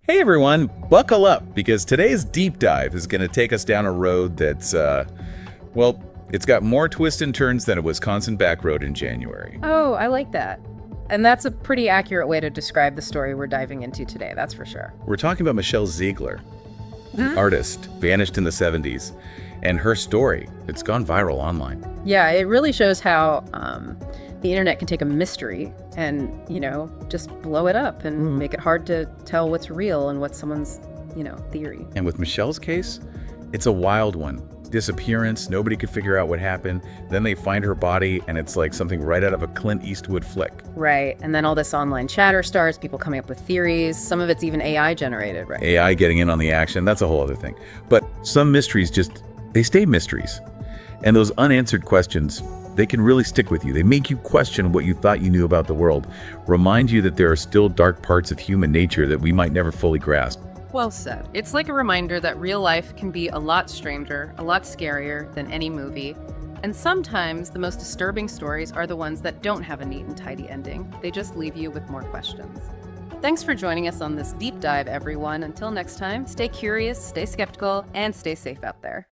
Hey everyone, buckle up because today's deep dive is going to take us down a road that's, well, it's got more twists and turns than a Wisconsin back road in January. Oh, I like that. And that's a pretty accurate way to describe the story we're diving into today, that's for sure. We're talking about Michelle Ziegler, artist, vanished in the 70s, and her story. It's gone viral online. Yeah, it really shows how the internet can take a mystery and, just blow it up and make it hard to tell what's real and what's someone's, theory. And with Michelle's case, it's a wild one. Disappearance, nobody could figure out what happened. Then they find her body, and it's like something right out of a Clint Eastwood flick. Right. And then all this online chatter starts, people coming up with theories. Some of it's even AI generated, right? AI getting in on the action, that's a whole other thing. But some mysteries they stay mysteries. And those unanswered questions, they can really stick with you. They make you question what you thought you knew about the world, remind you that there are still dark parts of human nature that we might never fully grasp. Well said. It's like a reminder that real life can be a lot stranger, a lot scarier than any movie. And sometimes the most disturbing stories are the ones that don't have a neat and tidy ending. They just leave you with more questions. Thanks for joining us on this deep dive, everyone. Until next time, stay curious, stay skeptical, and stay safe out there.